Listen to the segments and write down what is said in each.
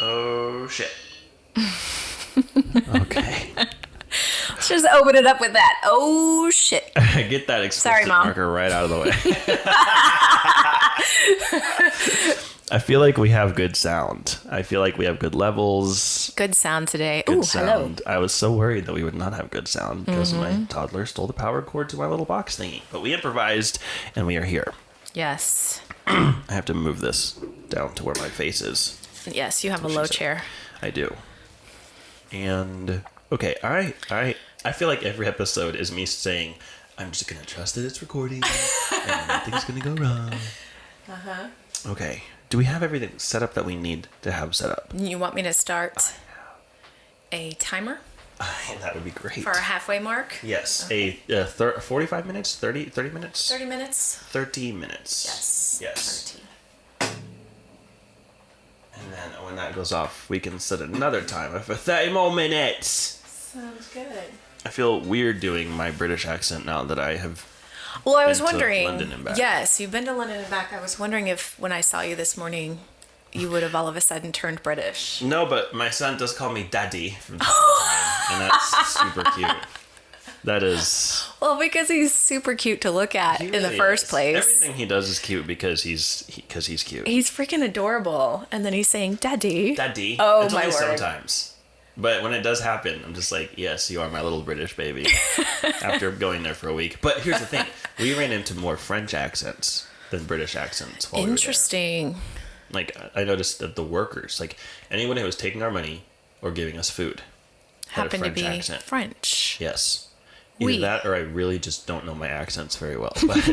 Oh, shit. Okay. Let's just open it up with that. Oh, shit. Get that explicit marker right out of the way. I feel like we have good sound. I feel like we have good levels. Good sound today. Good Ooh, sound. hello. I was so worried that we would not have good sound because my toddler stole the power cord to my little box thingy. But we improvised, and we are here. Yes. I have to move this down to where my face is. Yes, you have a low chair. I do. And, okay, I feel like every episode is me saying, I'm just going to trust that it's recording, and nothing's going to go wrong. Uh-huh. Okay. Do we have everything set up that we need to have set up? You want me to start a timer? That would be great. For our halfway mark? Yes. Okay. 45 minutes? 30 minutes? 30 minutes. 30 minutes. Yes. 30. And then when that goes off, we can set another timer for 30 more minutes. Sounds good. I feel weird doing my British accent now that I have... Well, I was wondering. London and back. Yes, you've been to London and back. I was wondering if when I saw you this morning, you would have all of a sudden turned British. No, but my son does call me Daddy from time to time, and that's super cute. That is... Well, because he's super cute to look at in the first place. Everything he does is cute because he's cute. He's freaking adorable, and then he's saying Daddy. Daddy. Oh, it's my only word. Sometimes. But when it does happen, I'm just like, yes, you are my little British baby. After going there for a week. But here's the thing. We ran into more French accents than British accents while Interesting. we were there. Like, I noticed that the workers, like, anyone who was taking our money or giving us food had Happened a to be French accent. French. Yes. Either that or I really just don't know my accents very well. But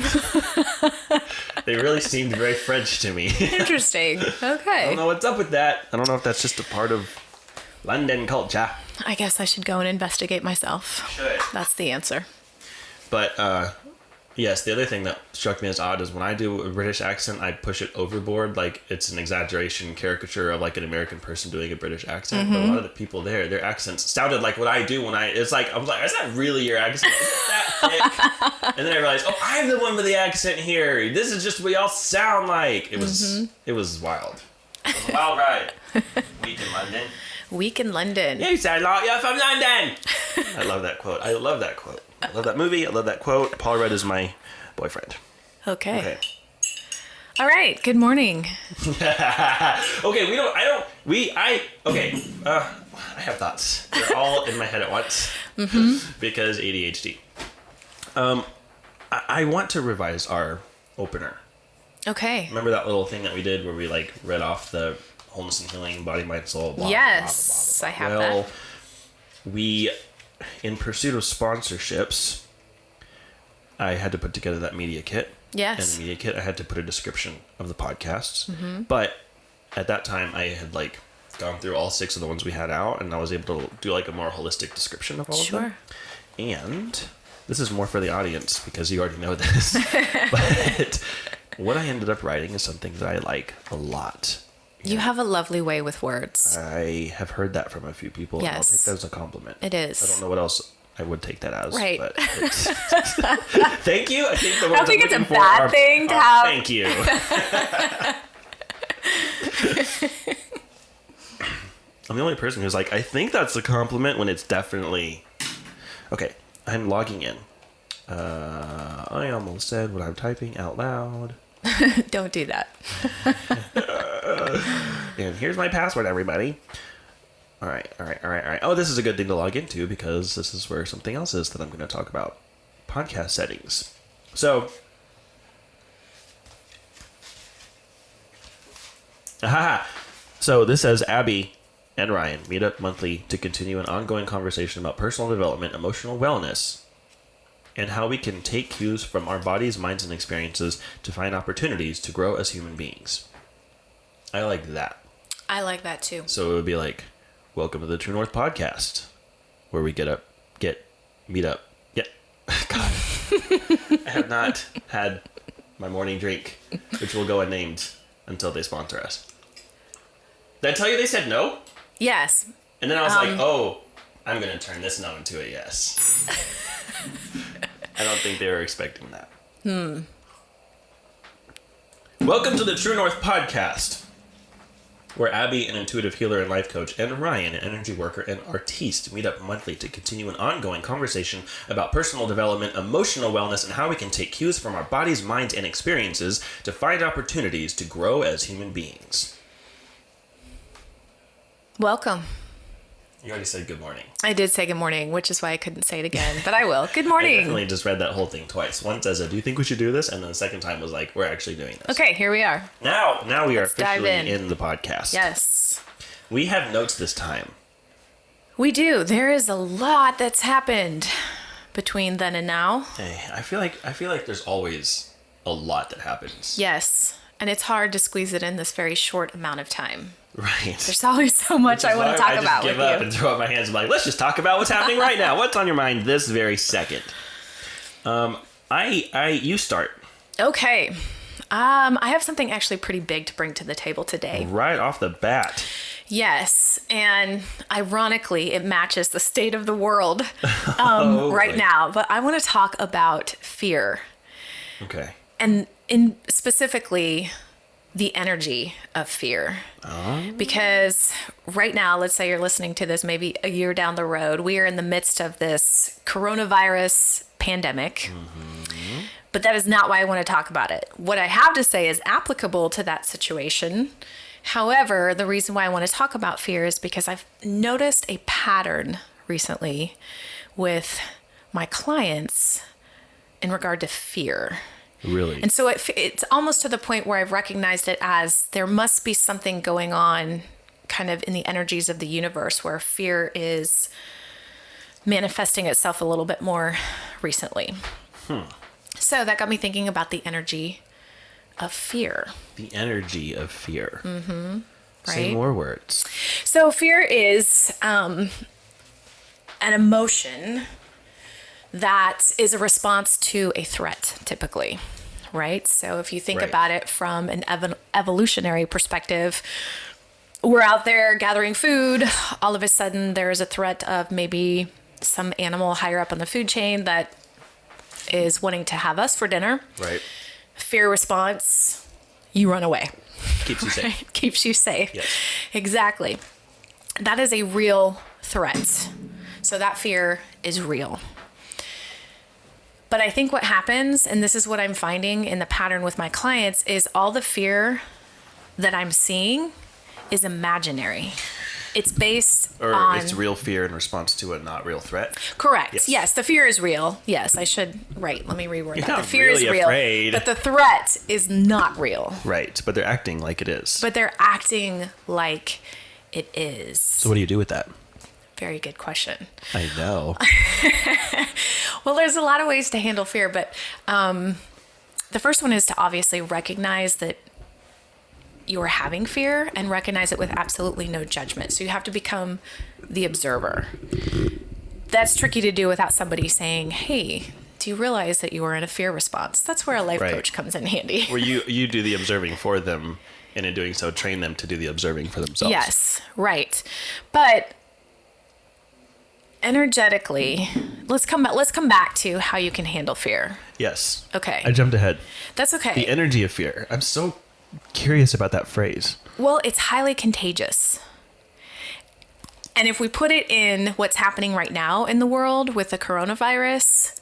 they really seemed very French to me. Interesting. Okay. I don't know what's up with that. I don't know if that's just a part of London culture. I guess I should go and investigate myself. Should. That's the answer. But, yes, the other thing that struck me as odd is when I do a British accent, I push it overboard. Like, it's an exaggeration caricature of, like, an American person doing a British accent. But a lot of the people there, their accents sounded like what I do when it's like, I was like, is that really your accent? Is that thick? And then I realized, oh, I'm the one with the accent here. This is just what y'all sound like. It was wild. It was a wild ride. Week in London. Week in London. You sound like you're from London. I love that quote. I love that quote. I love that movie. I love that quote. Paul Rudd is my boyfriend. Okay. All right. Good morning. Okay. I have thoughts. They're all in my head at once. Because ADHD. I want to revise our opener. Okay. Remember that little thing that we did where we like read off the wholeness and healing, body, mind, soul, blah, yes, blah, blah, blah, blah. I have that. We, in pursuit of sponsorships, I had to put together that media kit. Yes. And the media kit, I had to put a description of the podcasts. But at that time, I had like gone through all 6 of the ones we had out, and I was able to do like a more holistic description of all of them. And this is more for the audience because you already know this. But what I ended up writing is something that I like a lot. You have a lovely way with words. I have heard that from a few people. Yes. And I'll take that as a compliment. It is. I don't know what else I would take that as. Right. But thank you. I think I don't think it's a bad thing to have. Thank you. I'm the only person who's like, I think that's a compliment when it's definitely... Okay, I'm logging in. I almost said what I'm typing out loud. Don't do that. And here's my password, everybody. All right. Oh, this is a good thing to log into because this is where something else is that I'm going to talk about. Podcast settings. So, So this says Abby and Ryan meet up monthly to continue an ongoing conversation about personal development, emotional wellness, and how we can take cues from our bodies, minds, and experiences to find opportunities to grow as human beings. I like that. I like that too. So it would be like, welcome to the True North podcast, where we meet up. Yeah. God. I have not had my morning drink, which will go unnamed until they sponsor us. Did I tell you they said no? Yes. And then I was like, oh, I'm going to turn this no into a yes. I don't think they were expecting that. Welcome to the True North podcast. where Abby, an intuitive healer and life coach, and Ryan, an energy worker and artiste, meet up monthly to continue an ongoing conversation about personal development, emotional wellness, and how we can take cues from our bodies, minds, and experiences to find opportunities to grow as human beings. Welcome. You already said good morning. I did say good morning, which is why I couldn't say it again, but I will. Good I morning. definitely just read that whole thing twice. Once as a, do you think we should do this? And then the second time was like, we're actually doing this. Okay, here we are. Now we are Let's dive officially in. in the podcast. Yes. We have notes this time. We do. There is a lot that's happened between then and now. Hey, I feel like there's always a lot that happens. Yes. And it's hard to squeeze it in this very short amount of time. Right. There's always so much I want to talk about with you. I just give up and throw up my hands. I'm like, let's just talk about what's happening right now. What's on your mind this very second? You start. Okay. I have something actually pretty big to bring to the table today. Right off the bat. Yes, and ironically, it matches the state of the world right now. But I want to talk about fear. Okay. And in specifically the energy of fear. Because right now, let's say you're listening to this maybe a year down the road, we are in the midst of this coronavirus pandemic. Mm-hmm. But that is not why I want to talk about it. What I have to say is applicable to that situation. However, the reason why I want to talk about fear is because I've noticed a pattern recently with my clients in regard to fear. Really? And so it's almost to the point where I've recognized it as there must be something going on kind of in the energies of the universe where fear is manifesting itself a little bit more recently. So that got me thinking about the energy of fear. The energy of fear. Mm-hmm. Right? Say more words. So fear is an emotion that is a response to a threat, typically, right? So if you think about it from an evolutionary perspective, we're out there gathering food. All of a sudden, there's a threat of maybe some animal higher up on the food chain that is wanting to have us for dinner. Right. Fear response, you run away. Keeps you safe. Keeps you safe. Yes. Exactly. That is a real threat. So that fear is real. But I think what happens, and this is what I'm finding in the pattern with my clients, is all the fear that I'm seeing is imaginary. It's based on... it's real fear in response to a not real threat. Correct. Yes, the fear is real. Yes, I should... Right, let me reword that. The fear really is real, afraid. but the threat is not real. Right, but they're acting like it is. But they're acting like it is. So what do you do with that? Very good question. I know. Well, there's a lot of ways to handle fear, but the first one is to obviously recognize that you're having fear and recognize it with absolutely no judgment. So you have to become the observer. That's tricky to do without somebody saying, hey, do you realize that you are in a fear response? That's where a life coach comes in handy. Where you do the observing for them, and in doing so, train them to do the observing for themselves. Yes, right. But energetically, let's come back to how you can handle fear. Yes. Okay. I jumped ahead. That's okay. The energy of fear. I'm so curious about that phrase. Well, it's highly contagious. And if we put it in what's happening right now in the world with the coronavirus,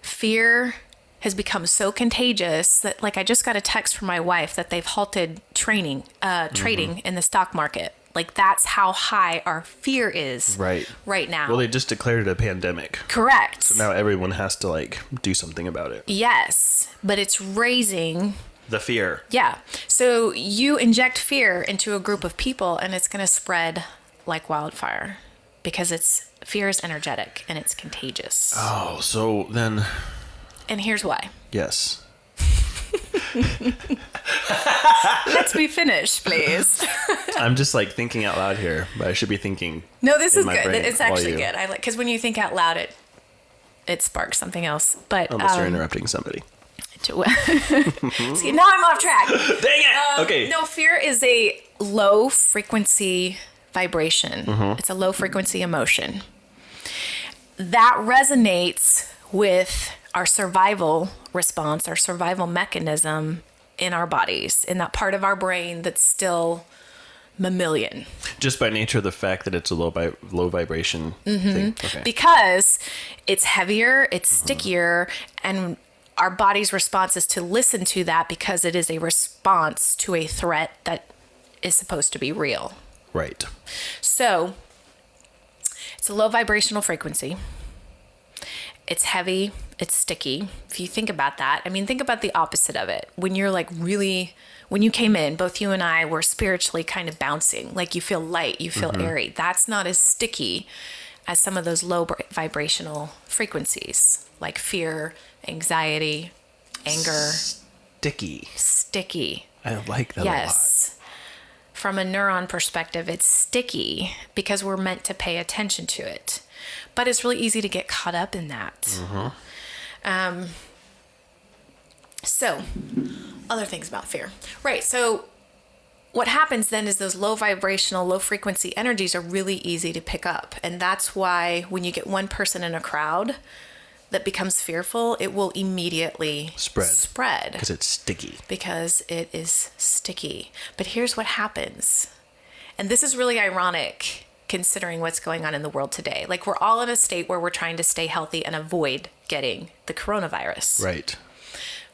fear has become so contagious that, like, I just got a text from my wife that they've halted trading in the stock market. Like, that's how high our fear is right now. Well, they just declared it a pandemic. Correct. So now everyone has to, like, do something about it. Yes, but it's raising... the fear. Yeah. So you inject fear into a group of people and it's going to spread like wildfire because fear is energetic and it's contagious. Oh, so then... And here's why. Yes. Let me finish, please. I'm just like thinking out loud here, but I should be thinking. No, this is good. It's actually good. I like, because when you think out loud, it sparks something else. But unless you're interrupting somebody. See, now I'm off track. Dang it! Okay. No, fear is a low frequency vibration. Mm-hmm. It's a low frequency emotion that resonates with our survival response, our survival mechanism in our bodies, in that part of our brain that's still mammalian. Just by nature of the fact that it's a low vibration thing. Okay. Because it's heavier, it's stickier, and our body's response is to listen to that because it is a response to a threat that is supposed to be real. Right. So it's a low vibrational frequency. It's heavy, it's sticky. If you think about that, I mean, think about the opposite of it. When you're like really, when you came in, both you and I were spiritually kind of bouncing, like you feel light, you feel airy. That's not as sticky as some of those low vibrational frequencies, like fear, anxiety, anger. Sticky. I like that a lot. Yes. From a neuron perspective, it's sticky because we're meant to pay attention to it. But it's really easy to get caught up in that. So, other things about fear. Right, so what happens then is those low vibrational, low frequency energies are really easy to pick up. And that's why when you get one person in a crowd that becomes fearful, it will immediately spread. Because it's sticky. Because it is sticky. But here's what happens. And this is really ironic considering what's going on in the world today. Like, we're all in a state where we're trying to stay healthy and avoid getting the coronavirus. Right.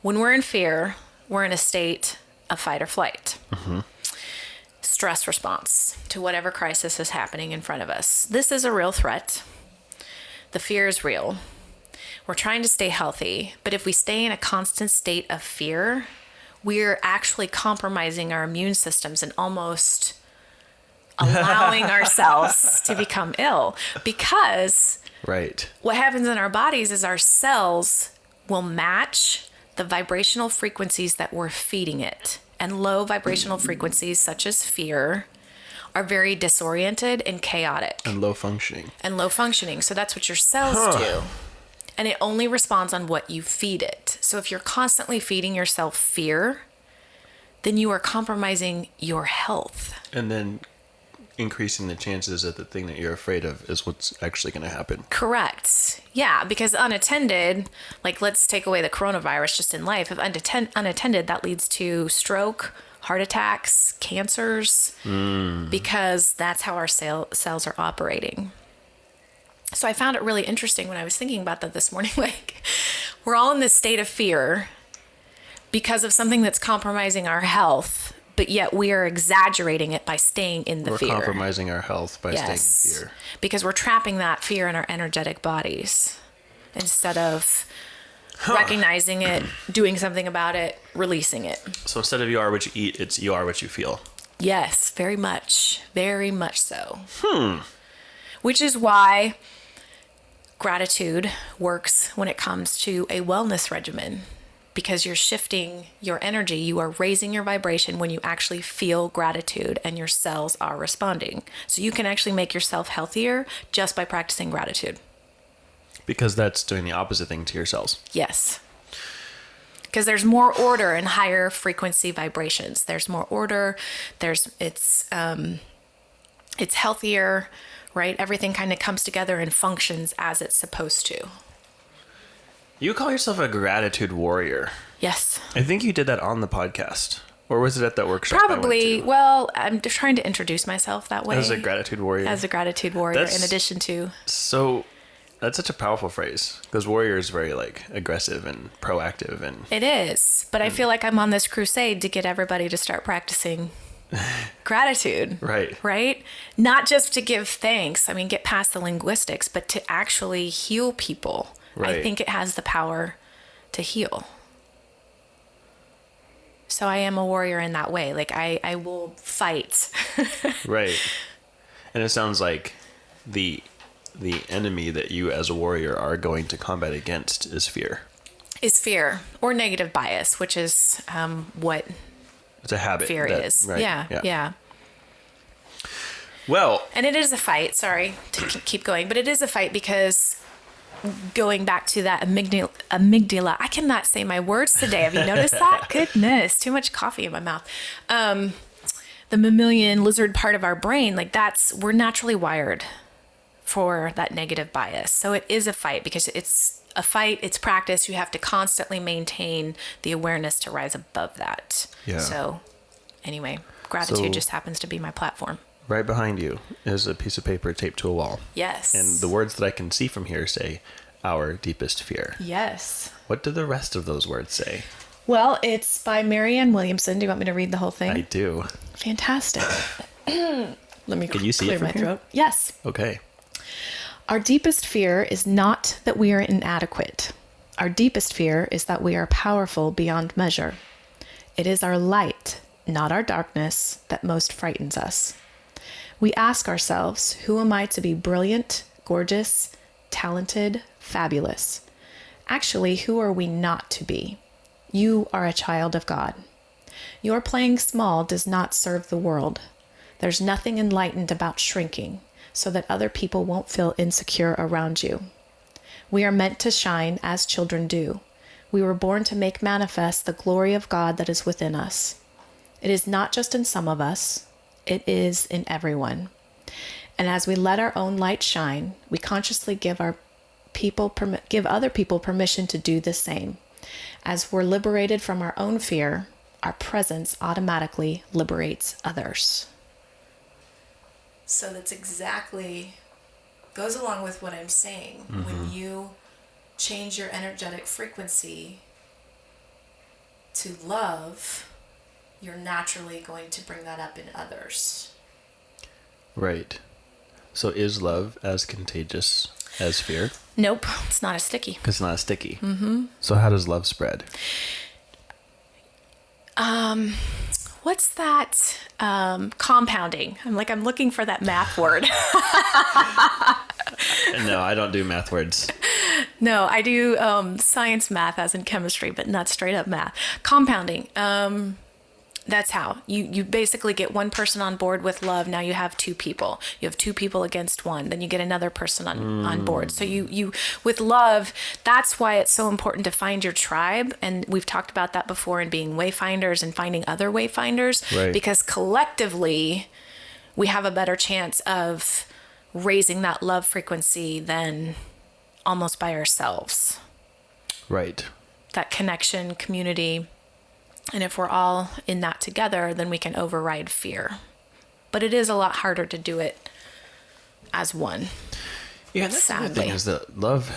When we're in fear, we're in a state of fight or flight. Stress response to whatever crisis is happening in front of us. This is a real threat. The fear is real. We're trying to stay healthy, but if we stay in a constant state of fear, we're actually compromising our immune systems and almost allowing ourselves to become ill. Because what happens in our bodies is our cells will match the vibrational frequencies that we're feeding it. And low vibrational frequencies, such as fear, are very disoriented and chaotic. And low functioning. So that's what your cells do. And it only responds on what you feed it. So if you're constantly feeding yourself fear, then you are compromising your health. And then increasing the chances that the thing that you're afraid of is what's actually going to happen. Correct. Yeah, because unattended, like let's take away the coronavirus just in life. If unattended, that leads to stroke, heart attacks, cancers, because that's how our cells are operating. So I found it really interesting when I was thinking about that this morning. Like, we're all in this state of fear because of something that's compromising our health, but yet we are exaggerating it by staying in the fear. We're compromising our health by staying in fear. Because we're trapping that fear in our energetic bodies instead of recognizing it, doing something about it, releasing it. So instead of you are what you eat, it's you are what you feel. Yes, very much. Very much so. Which is why gratitude works when it comes to a wellness regimen, because you're shifting your energy. You are raising your vibration when you actually feel gratitude and your cells are responding. So you can actually make yourself healthier just by practicing gratitude. Because that's doing the opposite thing to your cells. Yes. Because there's more order in higher frequency vibrations. There's more order. It's healthier. Right? Everything kind of comes together and functions as it's supposed to. You call yourself a gratitude warrior. Yes. I think you did that on the podcast. Or was it at that workshop? Probably. Well, I'm just trying to introduce myself that way. As a gratitude warrior. In addition to. So, that's such a powerful phrase. Because warrior is very like aggressive and proactive. And it is. But I feel like I'm on this crusade to get everybody to start practicing gratitude. Right? Not just to give thanks. I mean, get past the linguistics, but to actually heal people. Right. I think it has the power to heal. So I am a warrior in that way. Like I will fight. Right. And it sounds like the enemy that you as a warrior are going to combat against is fear. Or negative bias, which is what it's a habit. Fear is. Right. Yeah. Well. And it is a fight. Sorry to keep going, but it is a fight because going back to that amygdala, I cannot say my words today. Have you noticed that? Goodness, too much coffee in my mouth. The mammalian lizard part of our brain, like we're naturally wired for that negative bias. So it is a fight because it's a fight, it's practice. You have to constantly maintain the awareness to rise above that. Yeah. So anyway, Gratitude just happens to be my platform. Right behind you is a piece of paper taped to a wall. Yes. And the words that I can see from here say, our deepest fear. Yes. What do the rest of those words say? Well, it's by Marianne Williamson. Do you want me to read the whole thing? I do. Fantastic. Let me Can you see clear it from my here? throat. Yes. Okay. Our deepest fear is not that we are inadequate. Our deepest fear is that we are powerful beyond measure. It is our light, not our darkness, that most frightens us. We ask ourselves, who am I to be brilliant, gorgeous, talented, fabulous? Actually, who are we not to be? You are a child of God. Your playing small does not serve the world. There's nothing enlightened about shrinking, so that other people won't feel insecure around you. We are meant to shine as children do. We were born to make manifest the glory of God that is within us. It is not just in some of us, it is in everyone. And as we let our own light shine, we consciously give other people permission to do the same. As we're liberated from our own fear, our presence automatically liberates others. So that's exactly, goes along with what I'm saying. Mm-hmm. When you change your energetic frequency to love, you're naturally going to bring that up in others. Right. So is love as contagious as fear? Nope, it's not as sticky. It's not as sticky. Mm-hmm. So how does love spread? What's that? Compounding. I'm looking for that math word. No, I don't do math words. No, I do science math as in chemistry, but not straight up math. Compounding. That's how. You basically get one person on board with love. Now you have two people. You have two people against one. Then you get another person on board. So you with love, that's why it's so important to find your tribe. And we've talked about that before in being wayfinders and finding other wayfinders. Right. Because collectively, we have a better chance of raising that love frequency than almost by ourselves. Right. That connection, community. And if we're all in that together, then we can override fear. But it is a lot harder to do it as one. Yeah, that's the thing is that love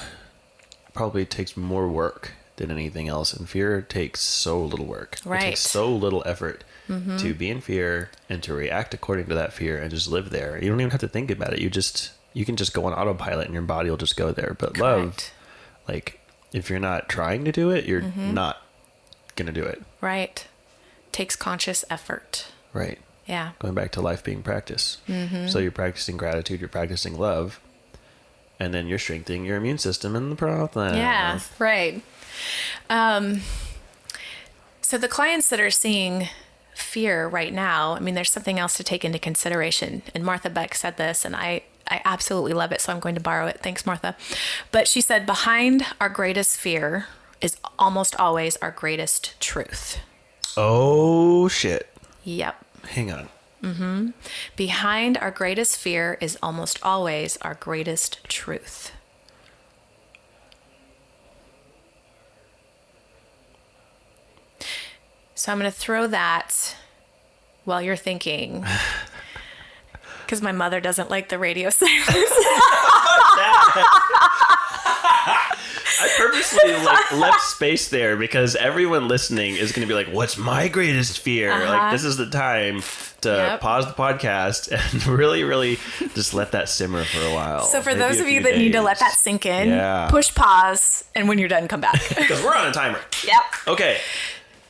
probably takes more work than anything else. And fear takes so little work. Right. It takes so little effort to be in fear and to react according to that fear and just live there. You don't even have to think about it. You can just go on autopilot and your body will just go there. But love, like, if you're not trying to do it, you're not going to do it. Right. Takes conscious effort. Right. Yeah. Going back to life being practice. Mm-hmm. So you're practicing gratitude, you're practicing love, and then you're strengthening your immune system in the process. Yeah, right. So the clients that are seeing fear right now, I mean, there's something else to take into consideration. And Martha Beck said this, and I absolutely love it, so I'm going to borrow it. Thanks, Martha. But she said, behind our greatest fear is almost always our greatest truth. Oh, shit. Yep. Hang on. Mm-hmm. Behind our greatest fear is almost always our greatest truth. So I'm going to throw that while you're thinking, because my mother doesn't like the radio silence. I purposely left space there because everyone listening is going to be like, what's my greatest fear? Like, this is the time to pause the podcast and really, really just let that simmer for a while. So for those of you that need to let that sink in, push pause, and when you're done, come back. Because we're on a timer. Yep. Okay.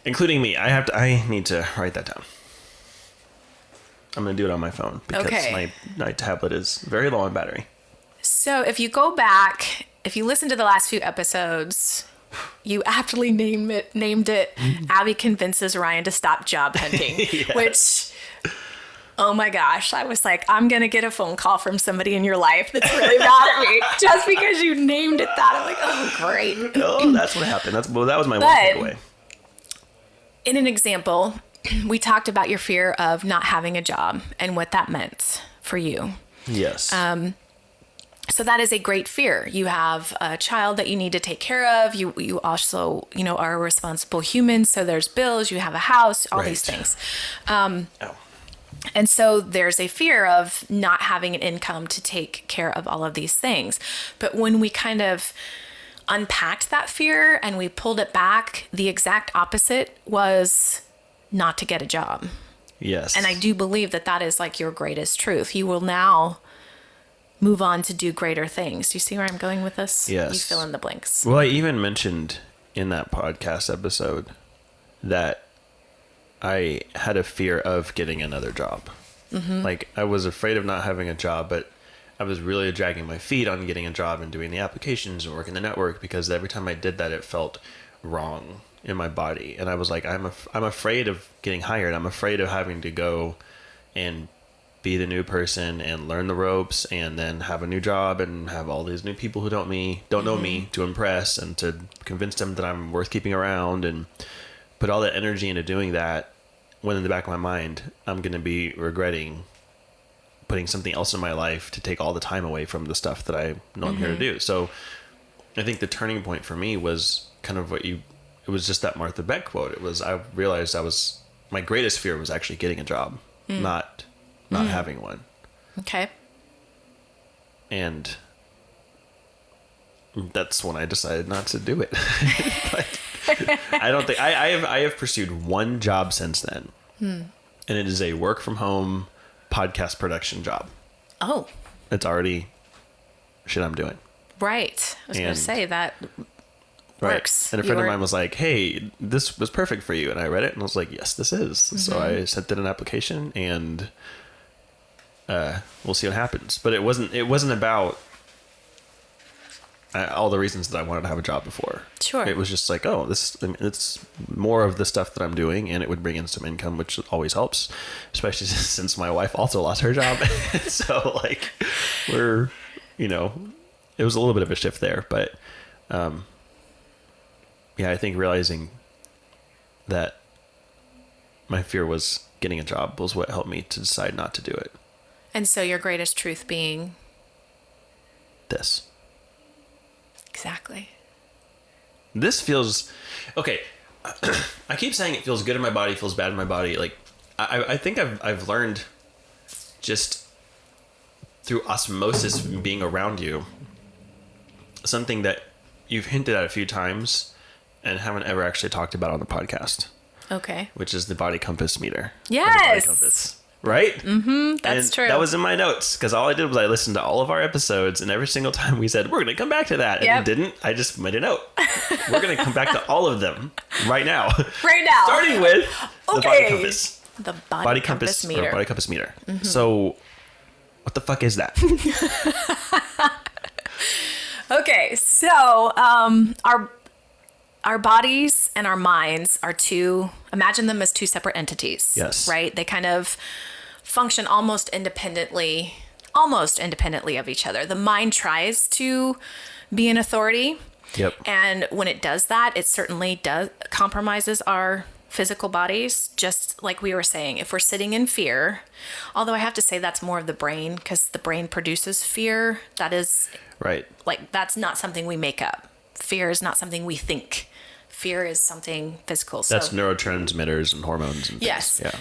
Including me. I need to write that down. I'm going to do it on my phone because my tablet is very low on battery. So if you go back, if you listen to the last few episodes, you aptly named it Abby Convinces Ryan to Stop Job Hunting, yes. Which, oh my gosh, I was like, I'm going to get a phone call from somebody in your life that's really mad at me just because you named it that. I'm like, oh, great. Oh, that's what happened. That was my one takeaway. In an example, we talked about your fear of not having a job and what that meant for you. Yes. So that is a great fear. You have a child that you need to take care of. You also, are a responsible human. So there's bills, you have a house, all these things. And so there's a fear of not having an income to take care of all of these things. But when we kind of unpacked that fear and we pulled it back, the exact opposite was not to get a job. Yes. And I do believe that that is like your greatest truth. You will now move on to do greater things. Do you see where I'm going with this? Yes. You fill in the blanks. Well, I even mentioned in that podcast episode that I had a fear of getting another job. Mm-hmm. Like, I was afraid of not having a job, but I was really dragging my feet on getting a job and doing the applications and working the network, because every time I did that, it felt wrong in my body. And I was like, I'm afraid of getting hired. I'm afraid of having to go and be the new person and learn the ropes and then have a new job and have all these new people who don't know me to impress and to convince them that I'm worth keeping around, and put all that energy into doing that, when in the back of my mind, I'm going to be regretting putting something else in my life to take all the time away from the stuff that I know I'm here to do. So I think the turning point for me was kind of it was just that Martha Beck quote. I realized my greatest fear was actually getting a job, not having one. Okay. And that's when I decided not to do it. But I don't think I have pursued one job since then. And it is a work from home podcast production job. Oh. It's already shit I'm doing. Right. I was going to say that works. And a friend of mine was like, hey, this was perfect for you. And I read it and I was like, yes, this is. Mm-hmm. So I sent in an application, and we'll see what happens. But it wasn't about all the reasons that I wanted to have a job before. Sure. It was just like, it's more of the stuff that I'm doing, and it would bring in some income, which always helps, especially since my wife also lost her job. So like it was a little bit of a shift there, but I think realizing that my fear was getting a job was what helped me to decide not to do it. And so your greatest truth being? This. Exactly. This feels okay. I keep saying it feels good in my body, feels bad in my body. Like I think I've learned just through osmosis, being around you, something that you've hinted at a few times and haven't ever actually talked about on the podcast. Okay. Which is the body compass meter. Yes. The body compass. Right? Mm-hmm. That's true. That was in my notes, because all I did was I listened to all of our episodes, and every single time we said, we're going to come back to that. And didn't. I just made a note. We're going to come back to all of them right now. Right now. Starting with the body compass. The body compass meter. Body compass meter. Mm-hmm. So what the fuck is that? Okay. So our bodies and our minds are imagine them as two separate entities. Yes. Right? They kind of function almost independently of each other. The mind tries to be an authority. Yep. And when it does that, it certainly compromises our physical bodies. Just like we were saying, if we're sitting in fear, although I have to say that's more of the brain, because the brain produces fear. That is right. Like, that's not something we make up. Fear is not something we think. Fear is something physical. That's neurotransmitters and hormones and things. Yes. Yeah.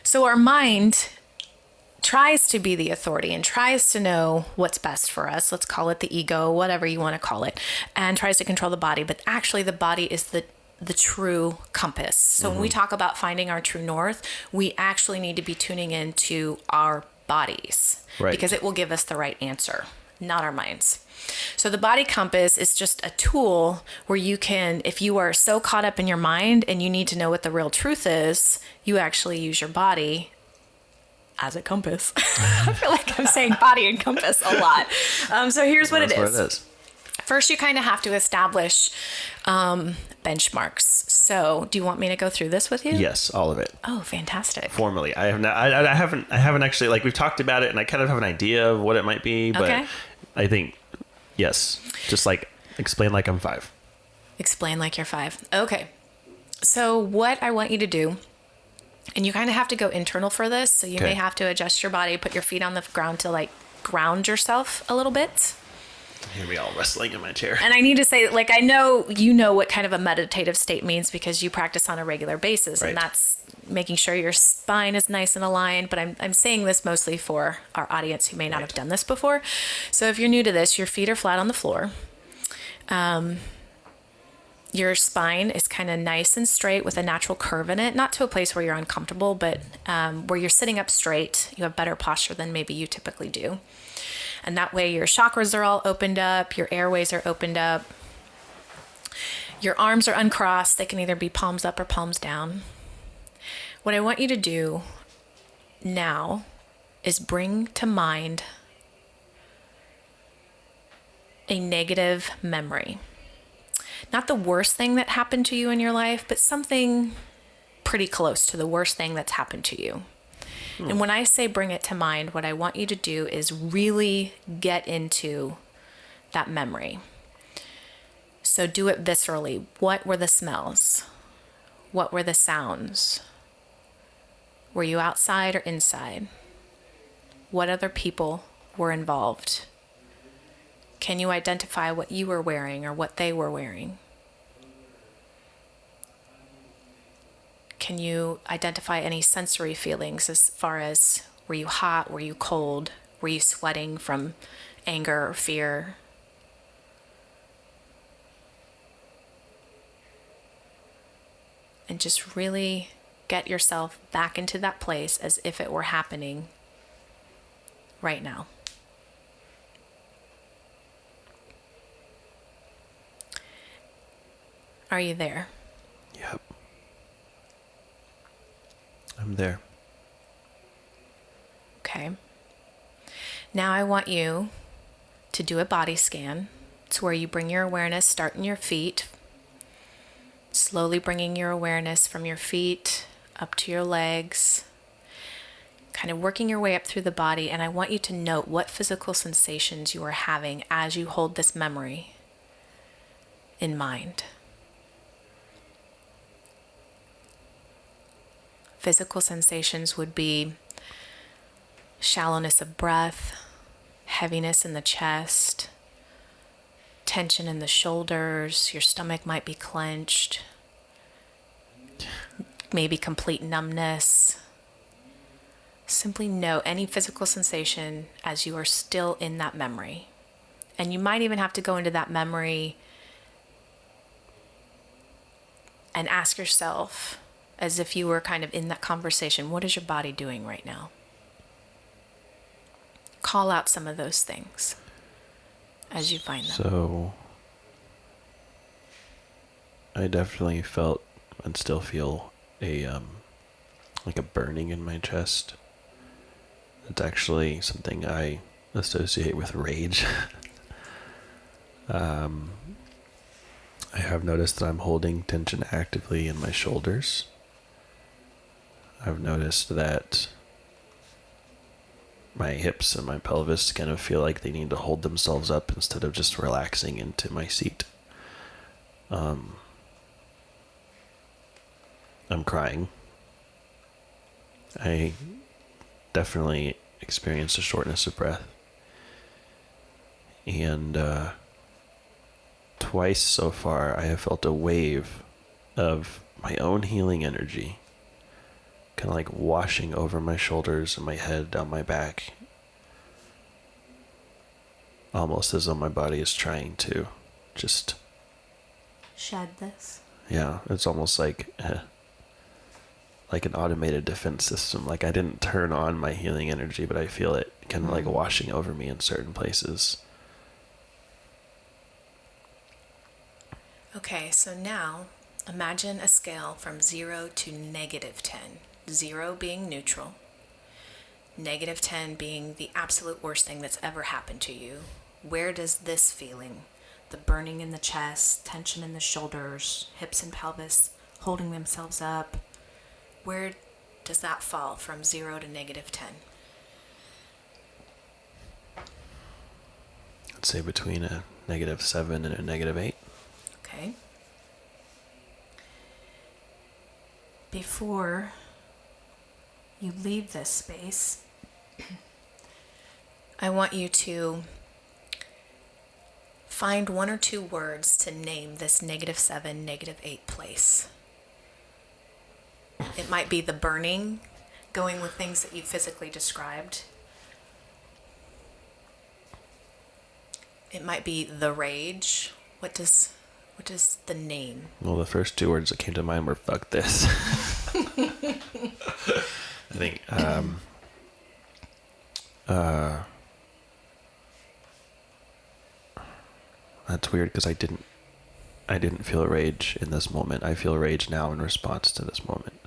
So our mind tries to be the authority and tries to know what's best for us. Let's call it the ego, whatever you want to call it, and tries to control the body. But actually, the body is the true compass. So when we talk about finding our true north, we actually need to be tuning into our bodies, right, because it will give us the right answer, not our minds. So the body compass is just a tool where you can, if you are so caught up in your mind and you need to know what the real truth is, you actually use your body as a compass. I feel like I'm saying body and compass a lot. So here's what it is. First, you kind of have to establish benchmarks. So do you want me to go through this with you? Yes, all of it. Oh, fantastic. Formally. I haven't actually, like, we've talked about it and I kind of have an idea of what it might be, but okay. I think, yes, just like explain like I'm 5. Explain like you're 5. Okay. So what I want you to do, and you kind of have to go internal for this, so you may have to adjust your body, put your feet on the ground to like ground yourself a little bit. Hear me all wrestling in my chair. And I need to say, like, I know you know what kind of a meditative state means because you practice on a regular basis, right. And that's making sure your spine is nice and aligned, but I'm saying this mostly for our audience who may not have done this before. So if you're new to this, your feet are flat on the floor. Your spine is kind of nice and straight with a natural curve in it, not to a place where you're uncomfortable, but where you're sitting up straight, you have better posture than maybe you typically do. And that way your chakras are all opened up, your airways are opened up, your arms are uncrossed. They can either be palms up or palms down. What I want you to do now is bring to mind a negative memory. Not the worst thing that happened to you in your life, but something pretty close to the worst thing that's happened to you. And when I say bring it to mind, what I want you to do is really get into that memory. So do it viscerally. What were the smells? What were the sounds? Were you outside or inside? What other people were involved? Can you identify what you were wearing or what they were wearing? Can you identify any sensory feelings as far as were you hot, were you cold, were you sweating from anger or fear? And just really get yourself back into that place as if it were happening right now. Are you there? Yep. I'm there. Okay. Now I want you to do a body scan. It's where you bring your awareness, start in your feet, slowly bringing your awareness from your feet up to your legs, kind of working your way up through the body. And I want you to note what physical sensations you are having as you hold this memory in mind. Physical sensations would be shallowness of breath, heaviness in the chest, tension in the shoulders, your stomach might be clenched, maybe complete numbness. Simply note any physical sensation as you are still in that memory. And you might even have to go into that memory and ask yourself, as if you were kind of in that conversation, what is your body doing right now? Call out some of those things as you find them. So, I definitely felt and still feel like a burning in my chest. It's actually something I associate with rage. I have noticed that I'm holding tension actively in my shoulders. I've noticed that my hips and my pelvis kind of feel like they need to hold themselves up instead of just relaxing into my seat. I'm crying. I definitely experienced a shortness of breath. And twice so far, I have felt a wave of my own healing energy kind of like washing over my shoulders and my head, down my back. Almost as though my body is trying to just shed this. Yeah, it's almost like an automated defense system. Like I didn't turn on my healing energy, but I feel it kind of like washing over me in certain places. Okay, so now imagine a scale from 0 to -10. 0 being neutral, -10 being the absolute worst thing that's ever happened to you. Where does this feeling, the burning in the chest, tension in the shoulders, hips and pelvis holding themselves up, where does that fall from 0 to -10? I'd say between a -7 and a -8. Okay. Before you leave this space, I want you to find 1 or 2 words to name this -7, -8 place. It might be the burning, going with things that you physically described. It might be the rage. What does the name? Well, the first two words that came to mind were "fuck this." I think. That's weird because I didn't feel rage in this moment. I feel rage now in response to this moment.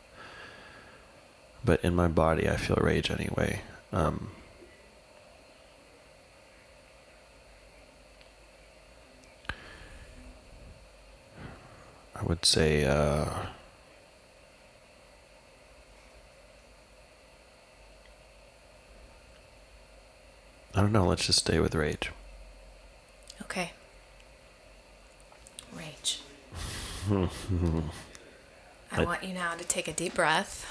But in my body, I feel rage anyway. I would say, I don't know, let's just stay with rage. Okay. Rage. I want you now to take a deep breath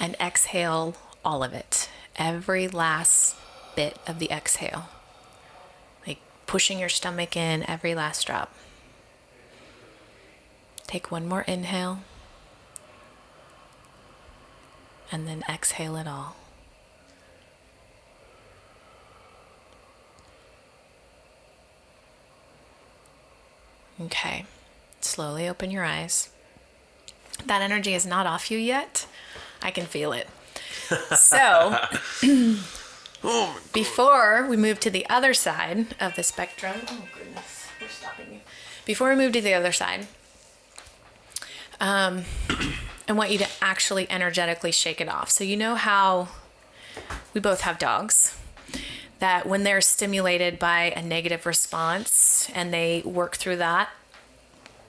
and exhale all of it. Every last bit of the exhale. Like pushing your stomach in, every last drop. Take one more inhale. And then exhale it all. Okay. Slowly open your eyes. That energy is not off you yet. I can feel it. So, before we move to the other side of the spectrum, oh goodness, you're stopping me. Before we move to the other side, I want you to actually energetically shake it off. So you know how we both have dogs, that when they're stimulated by a negative response and they work through that,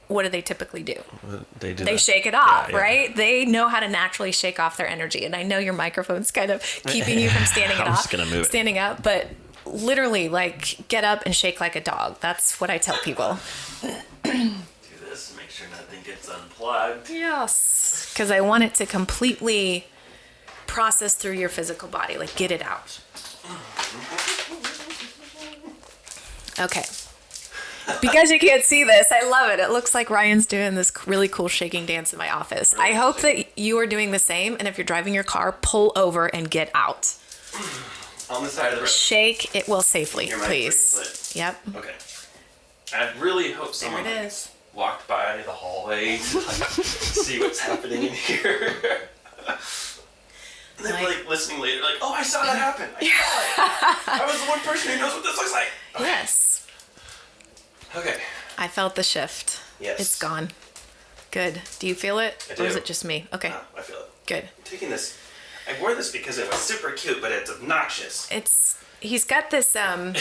what do they typically do? They shake it off, right? They know how to naturally shake off their energy. And I know your microphone's kind of keeping you from standing it off, standing up, but literally, like, get up and shake like a dog. That's what I tell people. Do this, make sure nothing gets unplugged. Yes, because I want it to completely process through your physical body, like get it out. Okay. Because you can't see this, I love it. It looks like Ryan's doing this really cool shaking dance in my office. I hope that you are doing the same, and if you're driving your car, pull over and get out. On the side of the road. Shake it well safely, please. Yep. Okay. I really hope someone There it is. Walked by the hallway to see what's happening in here. And then listening later, like, oh, I saw that happen. I saw it. I was the one person who knows what this looks like. Okay. Yes. Okay. I felt the shift. Yes. It's gone. Good. Do you feel it? I do. Or is it just me? Okay. No, I feel it. Good. I'm taking this. I wore this because it was super cute, but it's obnoxious. He's got this, a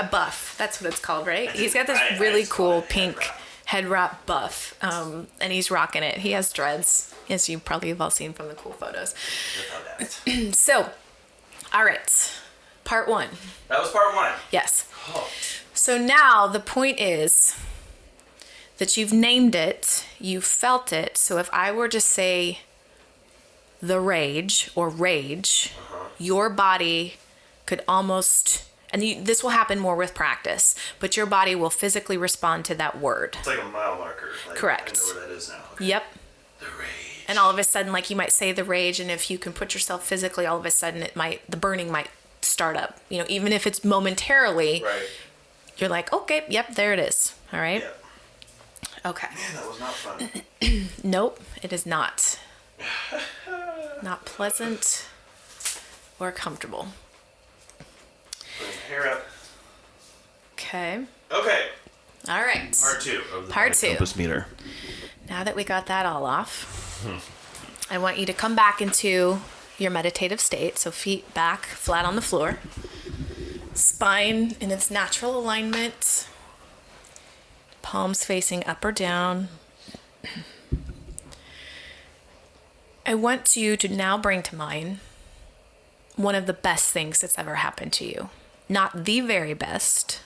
buff. That's what it's called, right? He's got this really cool pink head wrap buff, and he's rocking it. He has dreads, as you probably have all seen from the cool photos. So, all right. Part 1. That was part 1. Yes. Oh. So now the point is that you've named it, you felt it. So if I were to say the rage or rage, your body could almost, and this will happen more with practice, but your body will physically respond to that word. It's like a mile marker. Correct. I know where that is now. Okay. Yep. The rage. And all of a sudden, like, you might say the rage, and if you can put yourself physically, all of a sudden the burning might start up. You know, even if it's momentarily. Right. You're like, okay, yep, there it is. All right. Yeah. Okay. Man, that was not fun. Nope, it is not. Not pleasant or comfortable. Put your hair up. Okay. Okay. All right. Part 2 of the Part 2. compass meter. Now that we got that all off, I want you to come back into your meditative state. So feet back, flat on the floor. Spine in its natural alignment. Palms facing up or down. I want you to now bring to mind one of the best things that's ever happened to you. Not the very best,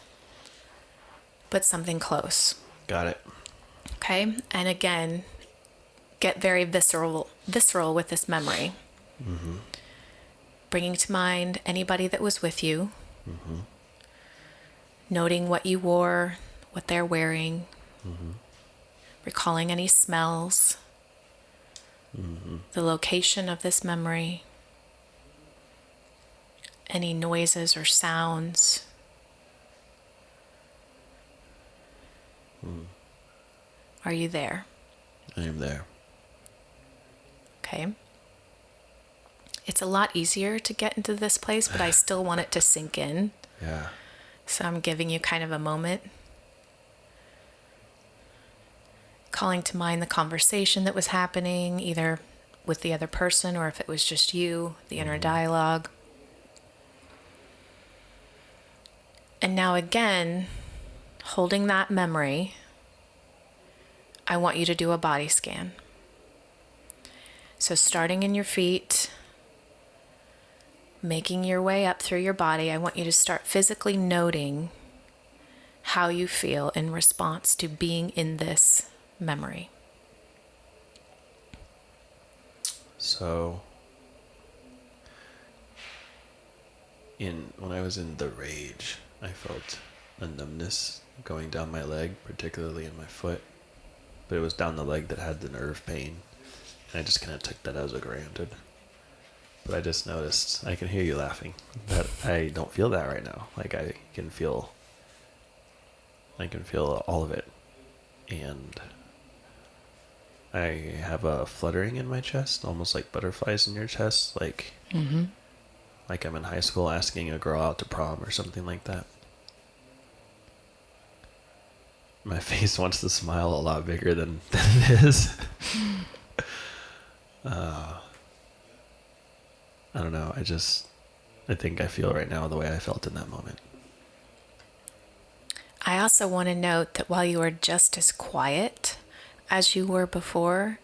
but something close. Got it. Okay? And again, get very visceral with this memory. Mm-hmm. Bringing to mind anybody that was with you. Mm-hmm. Noting what you wore, what they're wearing. Mm-hmm. Recalling any smells. the location of this memory, any noises or sounds. Are you there? I am there. Okay. It's a lot easier to get into this place, but I still want it to sink in. Yeah. So I'm giving you kind of a moment. Calling to mind the conversation that was happening, either with the other person or if it was just you, the inner dialogue. And now again, holding that memory, I want you to do a body scan. So starting in your feet, making your way up through your body, I want you to start physically noting how you feel in response to being in this memory. So, when I was in the rage, I felt a numbness going down my leg, particularly in my foot. But it was down the leg that had the nerve pain. And I just kind of took that as a granted. But I just noticed, I can hear you laughing, that I don't feel that right now. Like I can feel all of it. And I have a fluttering in my chest, almost like butterflies in your chest, like like I'm in high school asking a girl out to prom or something like that. My face wants to smile a lot bigger than it is. I don't know. I think I feel right now the way I felt in that moment. I also want to note that while you are just as quiet as you were before,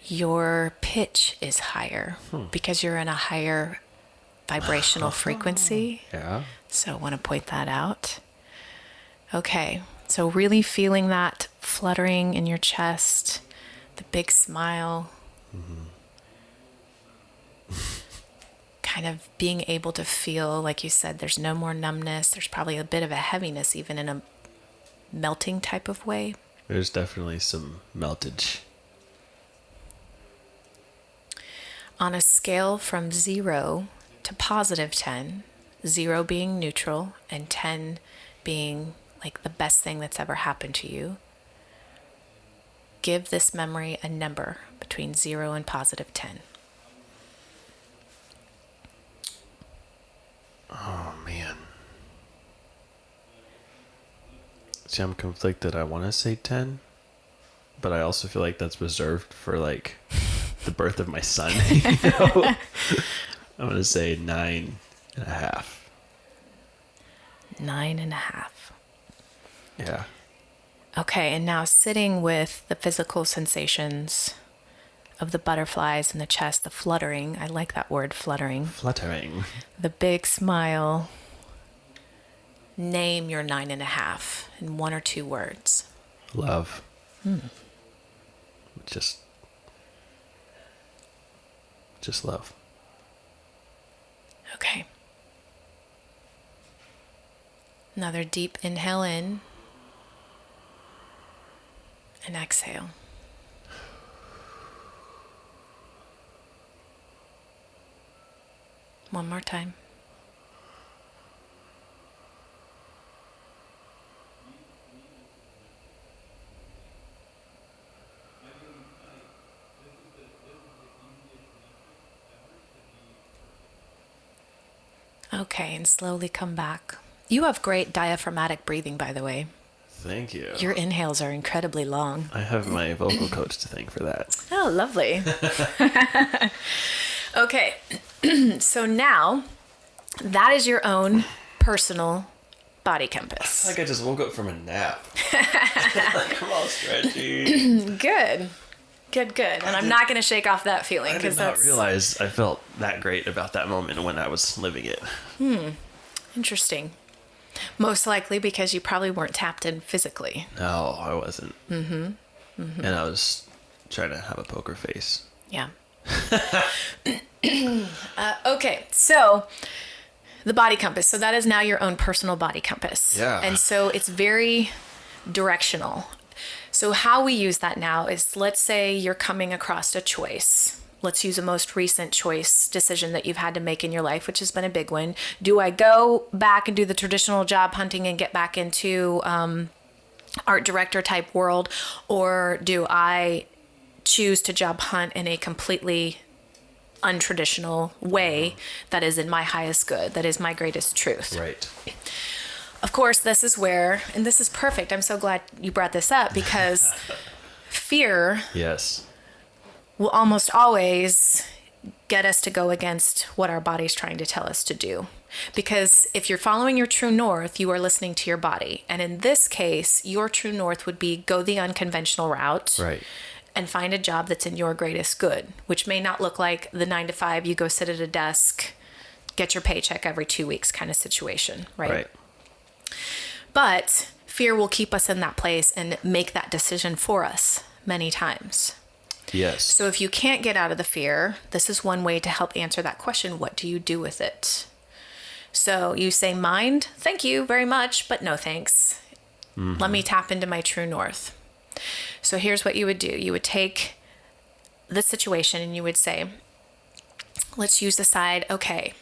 your pitch is higher because you're in a higher vibrational frequency. Yeah. So I want to point that out. Okay. So really feeling that fluttering in your chest, the big smile. Kind of being able to feel, like you said, there's no more numbness. There's probably a bit of a heaviness, even in a melting type of way. There's definitely some meltage. On a scale from 0 to positive 10, 0 being neutral and 10 being like the best thing that's ever happened to you, give this memory a number between 0 and positive 10. Oh, man. See, I'm conflicted. I want to say 10, but I also feel like that's reserved for, like, the birth of my son. You know? I'm going to say 9.5. 9.5. Yeah. Okay, and now sitting with the physical sensations of the butterflies in the chest, the fluttering. I like that word, fluttering. Fluttering. The big smile. Name your 9.5 in 1 or 2 words. Love. Just love. Okay. Another deep inhale in and exhale. One more time. Okay, and slowly come back. You have great diaphragmatic breathing, by the way. Thank you. Your inhales are incredibly long. I have my vocal coach to thank for that. Oh, lovely. Okay, so now that is your own personal body compass. It's like I just woke up from a nap. Like I'm all stretchy. Good. And I'm not going to shake off that feeling. I did not realize I felt that great about that moment when I was living it. Interesting. Most likely because you probably weren't tapped in physically. No, I wasn't. And I was trying to have a poker face. Yeah. Okay, so the body compass. So that is now your own personal body compass. Yeah. And so it's very directional. So how we use that now is, let's say you're coming across a choice. Let's use a most recent choice decision that you've had to make in your life, which has been a big one. Do I go back and do the traditional job hunting and get back into art director type world, or do I choose to job hunt in a completely untraditional way that is in my highest good, that is my greatest truth? Right. Of course, this is where, and this is perfect. I'm so glad you brought this up, because fear Yes. will almost always get us to go against what our body's trying to tell us to do. Because if you're following your true north, you are listening to your body. And in this case, your true north would be go the unconventional route. Right. And find a job that's in your greatest good, which may not look like the 9 to 5, you go sit at a desk, get your paycheck every 2 weeks kind of situation, right? Right. But fear will keep us in that place and make that decision for us many times. Yes. So if you can't get out of the fear, this is one way to help answer that question. What do you do with it? So you say, mind, thank you very much, but no thanks. Mm-hmm. Let me tap into my true north. So here's what you would do. You would take the situation and you would say, let's use the side, okay,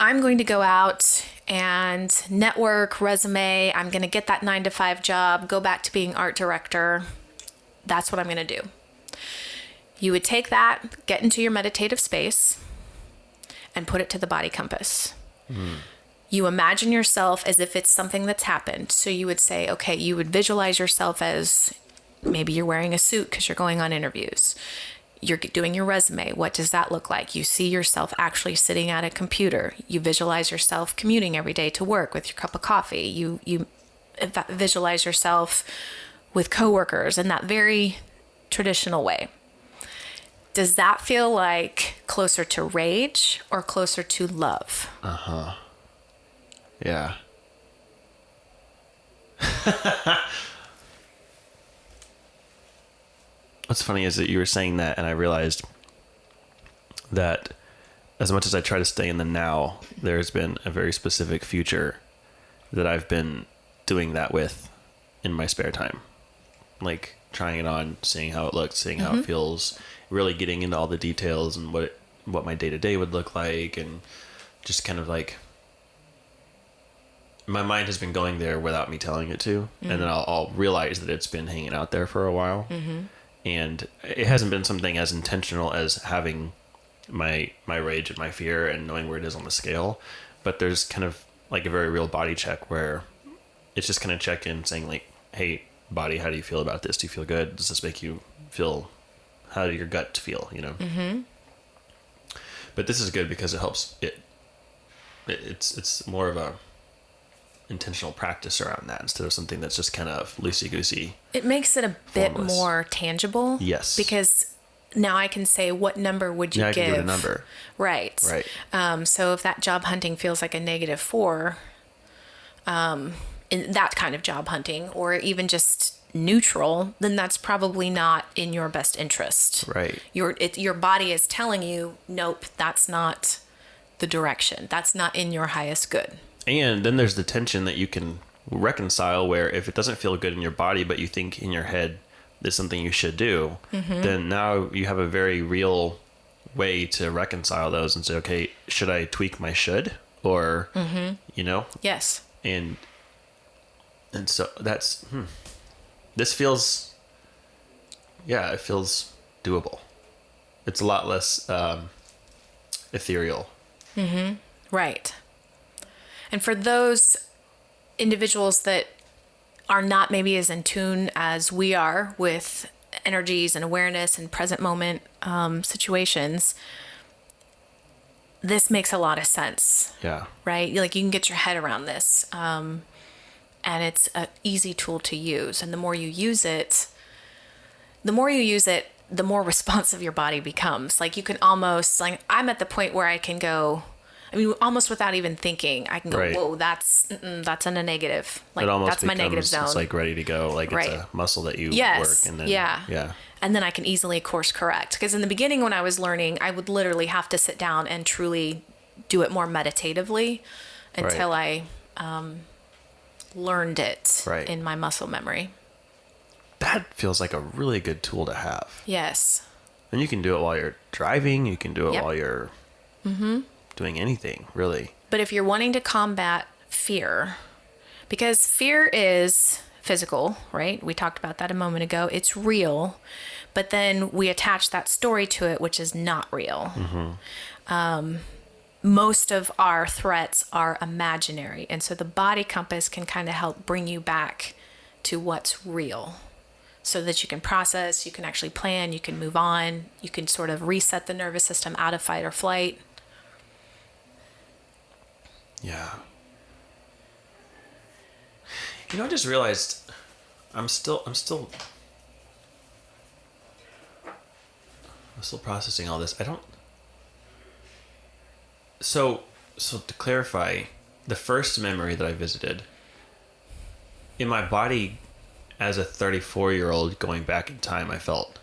I'm going to go out and network, resume. I'm going to get that 9 to 5 job, go back to being art director. That's what I'm going to do. You would take that, get into your meditative space, and put it to the body compass. You imagine yourself as if it's something that's happened. So you would say, okay, you would visualize yourself as maybe you're wearing a suit because you're going on interviews. You're doing your resume. What does that look like? You see yourself actually sitting at a computer. You visualize yourself commuting every day to work with your cup of coffee. You visualize yourself with coworkers in that very traditional way. Does that feel like closer to rage or closer to love? Uh-huh. Yeah. What's funny is that you were saying that, and I realized that as much as I try to stay in the now, there's been a very specific future that I've been doing that with in my spare time. Like trying it on, seeing how it looks, seeing how it feels, really getting into all the details and what my day-to-day would look like, and just kind of like my mind has been going there without me telling it to, and then I'll realize that it's been hanging out there for a while. And it hasn't been something as intentional as having my rage and my fear and knowing where it is on the scale, but there's kind of like a very real body check where it's just kind of check in saying like, hey body, how do you feel about this? Do you feel good? Does this make you feel, how do your gut feel, you know? But this is good because it helps it's more of a intentional practice around that instead of something that's just kind of loosey-goosey. It makes it a bit formless. more tangible. Yes. Because now I can say, what number would you now give? I can give it a number. Right. Right. So if that job hunting feels like a -4, in that kind of job hunting, or even just neutral, then that's probably not in your best interest. Right. Your body is telling you, nope, that's not the direction. That's not in your highest good. And then there's the tension that you can reconcile where if it doesn't feel good in your body, but you think in your head there's something you should do, then now you have a very real way to reconcile those and say, okay, should I tweak my should? Or, you know? Yes. And so that's, this feels, it feels doable. It's a lot less ethereal. Right. And for those individuals that are not maybe as in tune as we are with energies and awareness and present moment situations, this makes a lot of sense. Yeah. Right? Like you can get your head around this. And it's an easy tool to use. And the more you use it, the more responsive your body becomes. Like you can almost, like I'm at the point where I can go, I mean, almost without even thinking, I can go, whoa, that's in a negative. Like that's my negative zone. It's like ready to go. Like it's a muscle that you work. And then, yeah. And then I can easily course correct. Because in the beginning when I was learning, I would literally have to sit down and truly do it more meditatively until I learned it in my muscle memory. that feels like a really good tool to have. Yes. And you can do it while you're driving. You can do it Yep. while you're doing anything, really. But if you're wanting to combat fear, because fear is physical, right? We talked about that a moment ago. It's real, but then we attach that story to it, which is not real. Most of our threats are imaginary. And so the body compass can kind of help bring you back to what's real so that you can process, you can actually plan, you can move on, you can sort of reset the nervous system out of fight or flight. Yeah. I just realized I'm still processing all this. So to clarify, the first memory that I visited in my body as a 34-year-old going back in time, I felt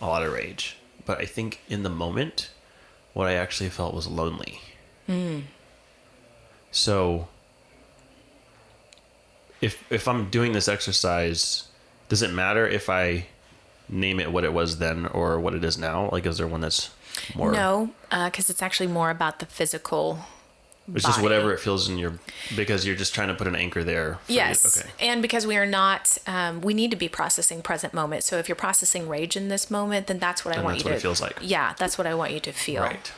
a lot of rage. But I think in the moment, what I actually felt was lonely. So if I'm doing this exercise, does it matter if I name it what it was then or what it is now? Like, is there one that's more? No, because it's actually more about the physical It's just whatever it feels in your, because you're just trying to put an anchor there. Yes. Okay. And because we are not, we need to be processing present moment. So if you're processing rage in this moment, then that's what I want you to. That's what it feels like. Yeah, that's what I want you to feel. Right.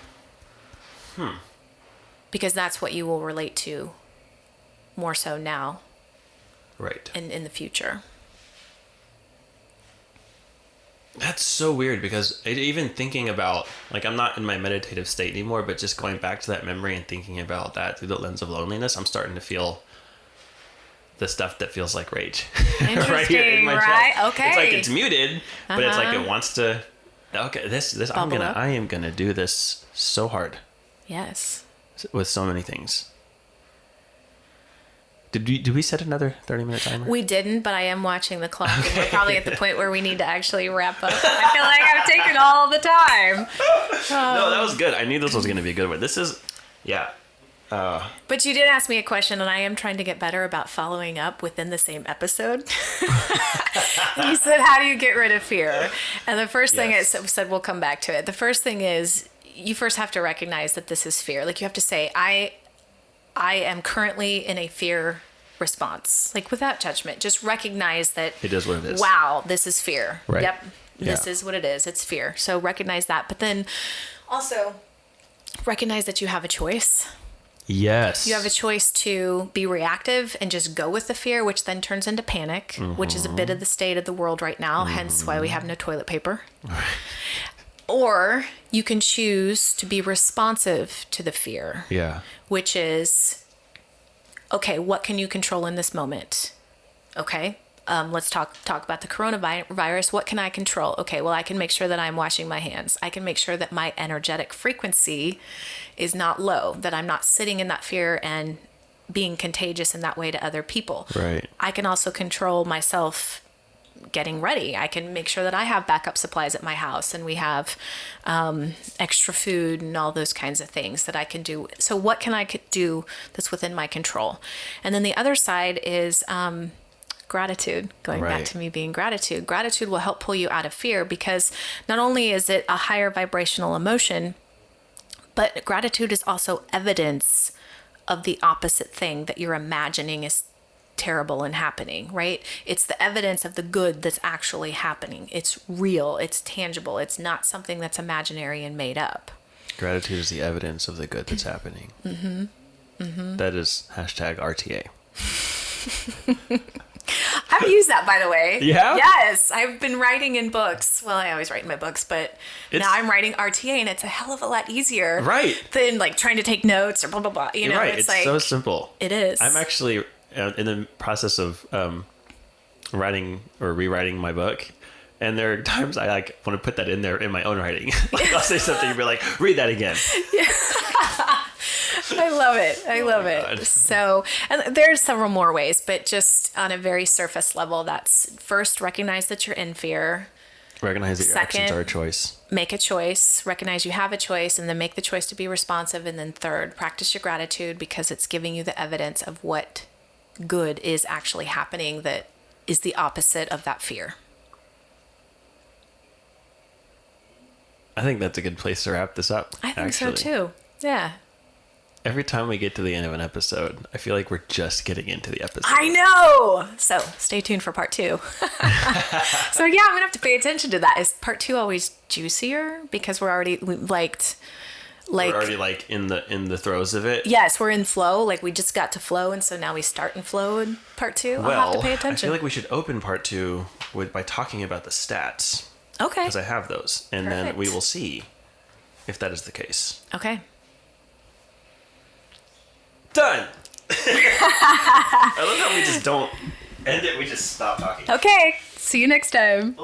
Because that's what you will relate to more so now. Right. And in the future. That's so weird because even thinking about, like, I'm not in my meditative state anymore, but just going back to that memory and thinking about that through the lens of loneliness, I'm starting to feel the stuff that feels like rage. Interesting, right here in my right? chest. Okay. It's like it's muted, but it's like it wants to. Okay, this I am gonna do this so hard. Yes. With so many things. Did we set another 30-minute timer? We didn't, but I am watching the clock, and we're probably at the point where we need to actually wrap up. I feel like I've taken all the time. No, that was good. I knew this was going to be a good one. This is, yeah. But you did ask me a question, and I am trying to get better about following up within the same episode. You said, how do you get rid of fear? And the first thing I said, we'll come back to it. The first thing is, you first have to recognize that this is fear. Like, you have to say, I am currently in a fear response, like without judgment. Just recognize that it is what it is. Wow, this is fear. Right. Yep. This is what it is. It's fear. So recognize that. But then also recognize that you have a choice. Yes. You have a choice to be reactive and just go with the fear, which then turns into panic, which is a bit of the state of the world right now, hence why we have no toilet paper. Or you can choose to be responsive to the fear. Yeah. Which is, okay, what can you control in this moment? Okay, let's talk about the coronavirus. What can I control? Okay, well, I can make sure that I'm washing my hands. I can make sure that my energetic frequency is not low, that I'm not sitting in that fear and being contagious in that way to other people. Right. I can also control myself getting ready. I can make sure that I have backup supplies at my house, and we have extra food and all those kinds of things that I can do. So what can I do that's within my control? And then the other side is gratitude. Going back to me being gratitude. Gratitude will help pull you out of fear, because not only is it a higher vibrational emotion, but gratitude is also evidence of the opposite thing that you're imagining is terrible and happening, right? It's the evidence of the good that's actually happening. It's real. It's tangible. It's not something that's imaginary and made up. Gratitude is the evidence of the good that's happening. Mm-hmm. Mm-hmm. That is #RTA. I've used that, by the way. Yeah? Yes. I've been writing in books. Well, I always write in my books, but now I'm writing RTA, and it's a hell of a lot easier. Right. Than like trying to take notes or blah, blah, blah. You know, right. It's like, so simple. It is. I'm actually in the process of writing or rewriting my book, and there are times I like want to put that in there in my own writing. Like, I'll say something and be like, read that again. Yeah. I love it. I love it. So, and there's several more ways, but just on a very surface level, that's first, recognize that you're in fear. Recognize that your actions are a choice. Make a choice. Recognize you have a choice, and then make the choice to be responsive. And then third, practice your gratitude, because it's giving you the evidence of what good is actually happening that is the opposite of that fear. I think that's a good place to wrap this up. I think so too. Yeah. Every time we get to the end of an episode, I feel like we're just getting into the episode. I know. So stay tuned for part 2. So yeah, I'm gonna have to pay attention to that. Is part 2 always juicier because we're already we're already like in the throes of it? Yes, we're in flow. Like we just got to flow, and so now we start in flow in part 2. I'll have to pay attention. I feel like we should open part 2 by talking about the stats. Okay. Because I have those. And then we will see if that is the case. Okay. Done! I love how we just don't end it, we just stop talking. Okay. See you next time.